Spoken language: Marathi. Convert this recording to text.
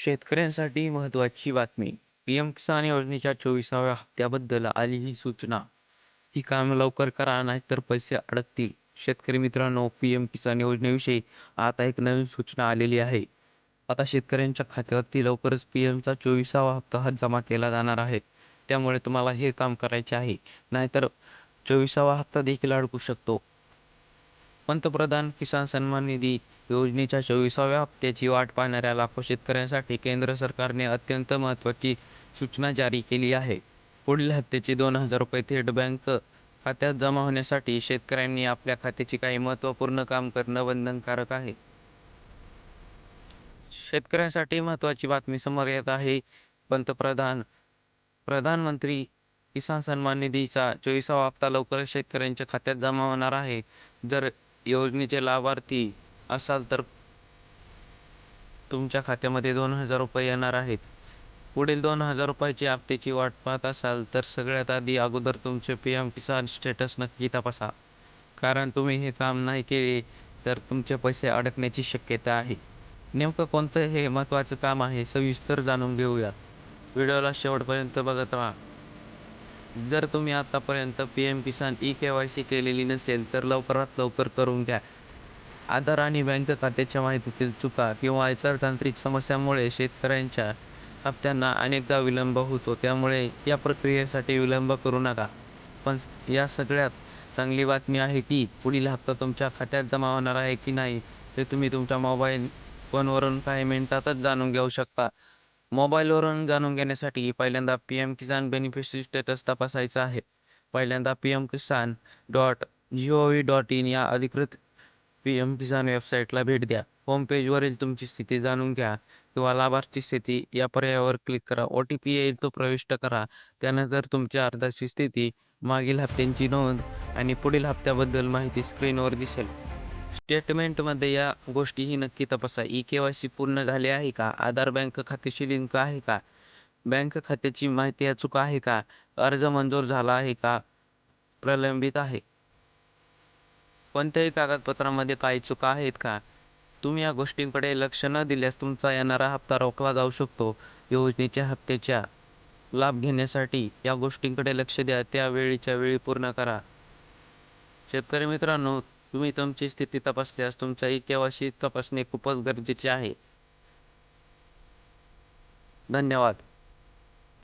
शेतकऱ्यांसाठी महत्त्वाची बातमी. पीएम किसान योजनेच्या 24व्या हप्त्याबद्दल आलेली सूचना. ही कामं लवकर करा नाहीतर पैसे अडकतील. शेतकरी मित्रांनो, पीएम किसान योजनेविषयी आता एक नवीन सूचना आलेली आहे. आता शेतकऱ्यांच्या खात्यावरती लवकरच पीएमचा 24वा हप्ता हा जमा केला जाणार आहे. त्यामुळे तुम्हाला हे काम करायचे आहे. नाहीतर 24वा हप्ता देखील अडकू शकतो. पंतप्रधान किसान सन्मान निधी योजनेच्या 24व्या हप्त्याची वाट पाहणाऱ्या लाखो शेतकऱ्यांसाठी केंद्र सरकारने अत्यंत महत्त्वाची सूचना जारी केली आहे. पुढील हप्त्याचे ₹2,000 थेट बँक खात्यात जमा होण्यासाठी शेतकऱ्यांनी आपल्या खात्याची काही महत्त्वपूर्ण काम करणं बंधनकारक आहे. शेतकऱ्यांसाठी महत्त्वाची बातमी समोर येत आहे. प्रधानमंत्री किसान सन्मान निधीचा 24वा हप्ता लवकरच शेतकऱ्यांच्या खात्यात जमा होणार आहे. जर योजनेचे लाभार्थी असाल तर तुमच्या खात्यामध्ये ₹2,000 येणार आहेत. पुढील ₹2,000ची हप्त्याची वाट पाहत असाल तर सगळ्यात अगोदर तुमचे पीएम किसान स्टेटस नक्की तपासा. कारण तुम्ही हे काम नाही केले तर तुमचे पैसे अडकण्याची शक्यता आहे. नेमकं कोणतं हे महत्त्वाचं काम आहे सविस्तर जाणून घेऊया. व्हिडिओला शेवटपर्यंत बघत राहा. जर तुम्ही आतापर्यंत पीएम किसान ई-के-वाय-सी केलेली नसेल तर लवकरात लवकर करून घ्या. आधार आणि बँक खात्याच्या माहितीतील चुका किंवा इतर तांत्रिक समस्यांमुळे शेतकऱ्यांच्या हप्त्यांना अनेकदा विलंब होतो. त्यामुळे या प्रक्रियेसाठी विलंब करू नका. पण या सगळ्यात चांगली बातमी आहे की पुढील हप्ता तुमच्या खात्यात जमा होणार आहे की नाही ते तुम्ही तुमच्या मोबाईल फोनवरून काही मिनिटातच जाणून घेऊ शकता. मोबाईलवरून जाणून घेण्यासाठी पहिल्यांदा पीएम किसान बेनिफिशरी स्टेटस तपासायचा आहे. पहिल्यांदा pmkisan.gov.in या अधिकृत पीएम किसान वेबसाईटला भेट द्या. होम पेजवरील तुमची स्थिती जाणून घ्या किंवा लाभार्थी स्थिती या पर्यायावर क्लिक करा. OTP येईल तो प्रविष्ट करा. त्यानंतर तुमच्या अर्जाची स्थिती, मागील हप्त्यांची नोंद आणि पुढील हप्त्याबद्दल माहिती स्क्रीनवर दिसेल. स्टेटमेंटमध्ये या गोष्टीही नक्की तपासा. ई-के-वाय-सी पूर्ण झाले आहे का? आधार बँक खात्याशी लिंक आहे का? बँक खात्याची माहिती अचूक आहे का? अर्ज मंजूर झाला आहे का? प्रलंबित आहे. कोणत्याही कागदपत्रांमध्ये काही चुका आहेत का? तुम्ही या गोष्टींकडे लक्ष न दिल्यास तुमचा येणारा हप्ता रोखला जाऊ शकतो. योजनेच्या हप्त्याचा लाभ घेण्यासाठी या गोष्टींकडे लक्ष द्या. त्या वेळीच्या वेळी पूर्ण करा. शेतकरी मित्रांनो, तुम्ही तुमची स्थिती तपासल्यास तुमच्या ई-के-वाय-सी तपासणे खूपच गरजेचे आहे. धन्यवाद.